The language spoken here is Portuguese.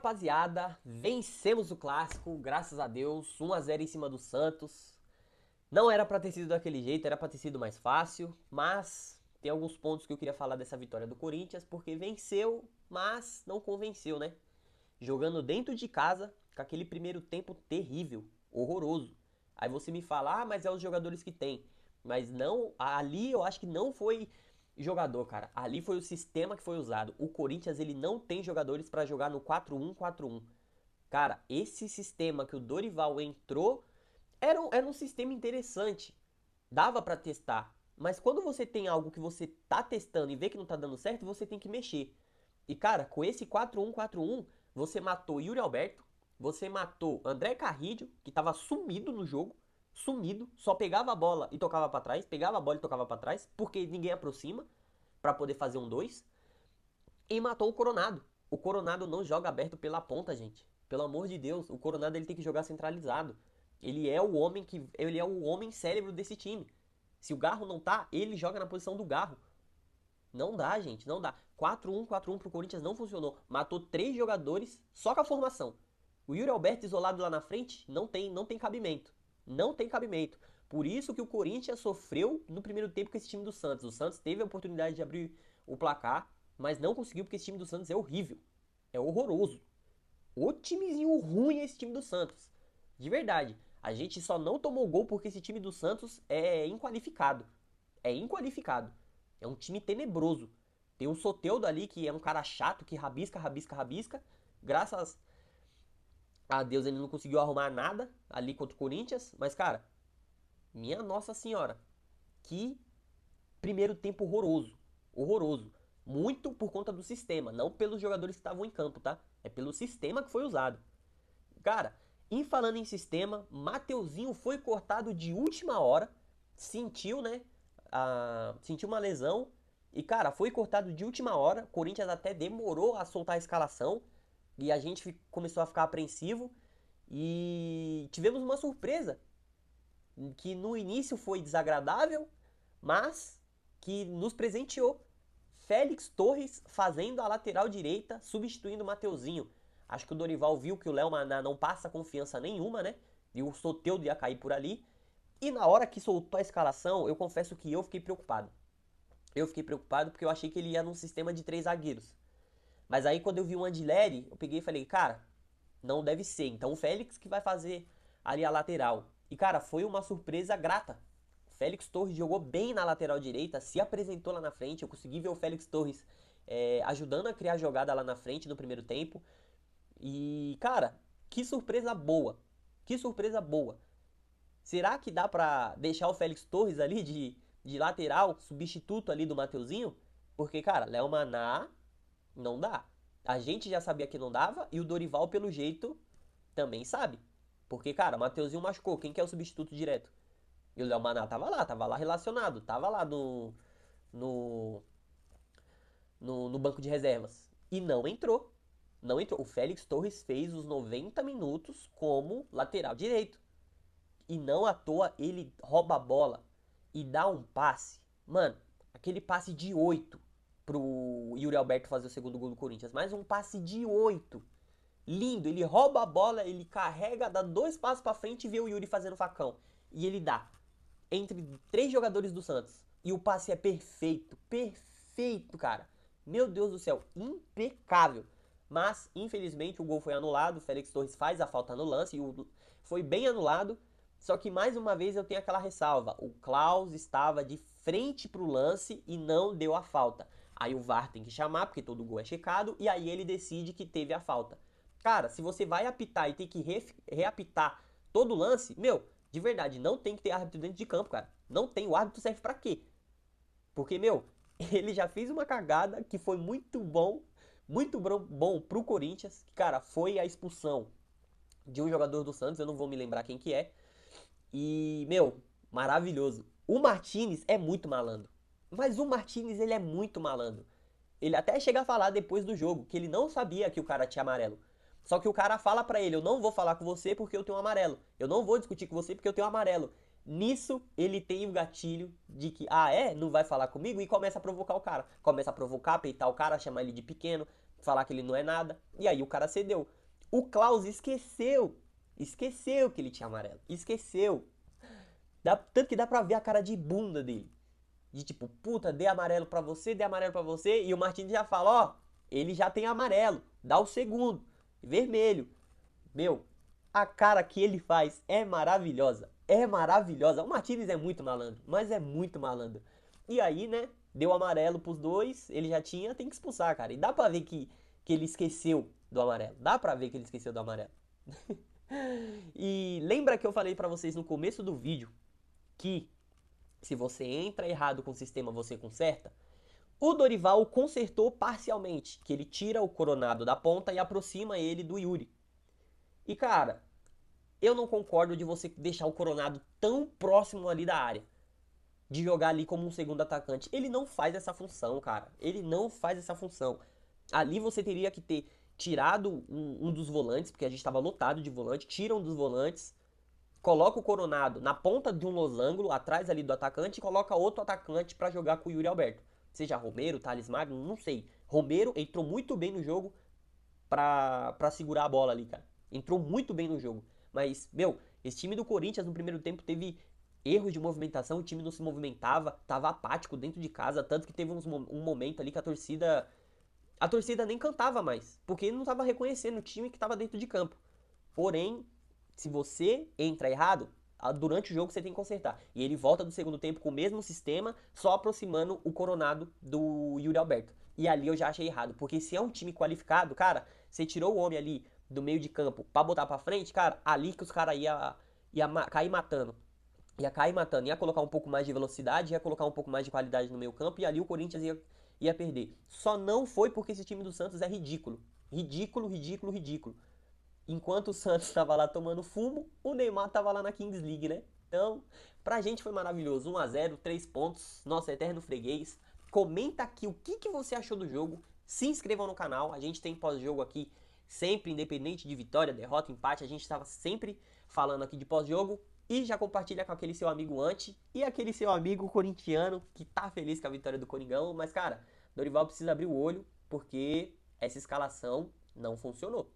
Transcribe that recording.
rapaziada, vencemos o clássico, graças a Deus, 1 a 0 em cima do Santos. Não era pra ter sido daquele jeito, era pra ter sido mais fácil, mas tem alguns pontos que eu queria falar dessa vitória do Corinthians, porque venceu, mas não convenceu, né? Jogando dentro de casa, com aquele primeiro tempo terrível, horroroso. Aí você me fala, mas é os jogadores que tem. Mas não, ali eu acho que não foi jogador, cara. Ali foi o sistema que foi usado. O Corinthians, ele não tem jogadores pra jogar no 4-1-4-1. Cara, esse sistema que o Dorival entrou era um sistema interessante. Dava pra testar. Mas quando você tem algo que você tá testando e vê que não tá dando certo, você tem que mexer. E cara, com esse 4-1-4-1, você matou Yuri Alberto, você matou André Carrillo, que tava sumido no jogo, sumido, só pegava a bola e tocava pra trás, pegava a bola e tocava pra trás, porque ninguém aproxima pra poder fazer um 2. E matou o Coronado. O Coronado não joga aberto pela ponta, gente. Pelo amor de Deus, o Coronado ele tem que jogar centralizado. Ele é o homem cérebro desse time. Se o Garro não tá, ele joga na posição do Garro. Não dá, gente, não dá. 4-1-4-1 pro Corinthians não funcionou. Matou 3 jogadores só com a formação. O Yuri Alberto isolado lá na frente não tem cabimento. Não tem cabimento. Por isso que o Corinthians sofreu no primeiro tempo com esse time do Santos. O Santos teve a oportunidade de abrir o placar, mas não conseguiu porque esse time do Santos é horrível. É horroroso. O timezinho ruim é esse time do Santos. De verdade. A gente só não tomou gol porque esse time do Santos é inqualificado. É inqualificado. É um time tenebroso. Tem o Soteldo ali, que é um cara chato, que rabisca, rabisca, rabisca. Graças a Deus ele não conseguiu arrumar nada ali contra o Corinthians. Mas, cara, minha Nossa Senhora, que primeiro tempo horroroso. Horroroso. Muito por conta do sistema, não pelos jogadores que estavam em campo, tá? É pelo sistema que foi usado. Cara, em falando em sistema, Mateuzinho foi cortado de última hora, sentiu, né? Sentiu uma lesão e, cara, foi cortado de última hora. Corinthians até demorou a soltar a escalação e a gente começou a ficar apreensivo e tivemos uma surpresa que no início foi desagradável, mas que nos presenteou. Félix Torres fazendo a lateral direita, substituindo o Mateuzinho. Acho que o Dorival viu que o Léo Maná não passa confiança nenhuma, né? E o Soteldo ia cair por ali. E na hora que soltou a escalação, eu confesso que eu fiquei preocupado. Eu fiquei preocupado porque eu achei que ele ia num sistema de 3 zagueiros. Mas aí quando eu vi o Andileri, eu peguei e falei, cara, não deve ser. Então o Félix que vai fazer ali a lateral. E cara, foi uma surpresa grata. O Félix Torres jogou bem na lateral direita, se apresentou lá na frente. Eu consegui ver o Félix Torres ajudando a criar jogada lá na frente no primeiro tempo. E cara, que surpresa boa. Que surpresa boa. Será que dá pra deixar o Félix Torres ali de lateral, substituto ali do Mateuzinho? Porque, cara, Léo Maná não dá. A gente já sabia que não dava e o Dorival, pelo jeito, também sabe. Porque, cara, o Mateuzinho machucou. Quem que é o substituto direto? E o Léo Maná tava lá relacionado, tava lá no, no banco de reservas. E não entrou. Não entrou. O Félix Torres fez os 90 minutos como lateral direito. E não à toa ele rouba a bola e dá um passe. Mano, aquele passe de 8 pro Yuri Alberto fazer o segundo gol do Corinthians. Mais um passe de 8. Lindo, ele rouba a bola, ele carrega, dá 2 passos pra frente e vê o Yuri fazendo facão. E ele dá. Entre 3 jogadores do Santos. E o passe é perfeito. Perfeito, cara. Meu Deus do céu, impecável. Mas, infelizmente, o gol foi anulado. O Félix Torres faz a falta no lance. E foi bem anulado. Só que mais uma vez eu tenho aquela ressalva. O Klaus estava de frente pro lance e não deu a falta. Aí o VAR tem que chamar, porque todo gol é checado, e aí ele decide que teve a falta. Cara, se você vai apitar e tem que reapitar todo o lance, meu, de verdade, não tem que ter árbitro dentro de campo, cara. Não tem, o árbitro serve pra quê? Porque, meu, ele já fez uma cagada que foi muito bom pro Corinthians. Cara, foi a expulsão de um jogador do Santos, eu não vou me lembrar quem que é. E, meu, maravilhoso. O Martinez é muito malandro. Mas o Martinez, ele é muito malandro. Ele até chega a falar depois do jogo que ele não sabia que o cara tinha amarelo. Só que o cara fala pra ele, eu não vou falar com você porque eu tenho um amarelo. Eu não vou discutir com você porque eu tenho um amarelo. Nisso, ele tem o gatilho de que, não vai falar comigo? E começa a provocar o cara. Começa a provocar, peitar o cara, chamar ele de pequeno. falar que ele não é nada. E aí o cara cedeu. O Klaus esqueceu que ele tinha amarelo. Esqueceu. Tanto que dá pra ver a cara de bunda dele. De tipo, puta, dei amarelo pra você, dei amarelo pra você. E o Martins já fala, ó, ele já tem amarelo. Dá o segundo. Vermelho. Meu, a cara que ele faz é maravilhosa. É maravilhosa. O Martins é muito malandro, mas é muito malandro. E aí, né, deu amarelo pros dois, ele já tinha, tem que expulsar, cara. E dá pra ver que ele esqueceu do amarelo. Dá pra ver que ele esqueceu do amarelo. E lembra que eu falei pra vocês no começo do vídeo que se você entra errado com o sistema, você conserta? O Dorival consertou parcialmente, que ele tira o Coronado da ponta e aproxima ele do Yuri. E cara, eu não concordo de você deixar o Coronado tão próximo ali da área. De jogar ali como um segundo atacante. Ele não faz essa função, cara. Ele não faz essa função. Ali você teria que ter tirado um dos volantes, porque a gente estava lotado de volante. Tira um dos volantes, coloca o Coronado na ponta de um losango, atrás ali do atacante, e coloca outro atacante para jogar com o Yuri Alberto. Seja Romero, Thales Magno, não sei. Romero entrou muito bem no jogo pra segurar a bola ali, cara. Entrou muito bem no jogo. Mas, meu, esse time do Corinthians no primeiro tempo teve erros de movimentação, o time não se movimentava, tava apático dentro de casa, tanto que teve um momento ali que a torcida nem cantava mais, porque não tava reconhecendo o time que tava dentro de campo. Porém, se você entra errado, durante o jogo você tem que consertar. E ele volta do segundo tempo com o mesmo sistema, só aproximando o Coronado do Yuri Alberto. E ali eu já achei errado, porque se é um time qualificado, cara, você tirou o homem ali do meio de campo pra botar pra frente, cara, ali que os caras ia cair matando. Ia cair matando, ia colocar um pouco mais de velocidade, ia colocar um pouco mais de qualidade no meio campo, e ali o Corinthians ia perder. Só não foi porque esse time do Santos é ridículo. Ridículo, ridículo, ridículo. Enquanto o Santos estava lá tomando fumo, o Neymar estava lá na Kings League, né? Então, pra gente foi maravilhoso. 1 a 0, 3 pontos, nosso eterno freguês. Comenta aqui o que você achou do jogo. Se inscrevam no canal. A gente tem pós-jogo aqui sempre, independente de vitória, derrota, empate. A gente estava sempre falando aqui de pós-jogo. E já compartilha com aquele seu amigo anti e aquele seu amigo corintiano que tá feliz com a vitória do Coringão. Mas, cara, Dorival precisa abrir o olho porque essa escalação não funcionou.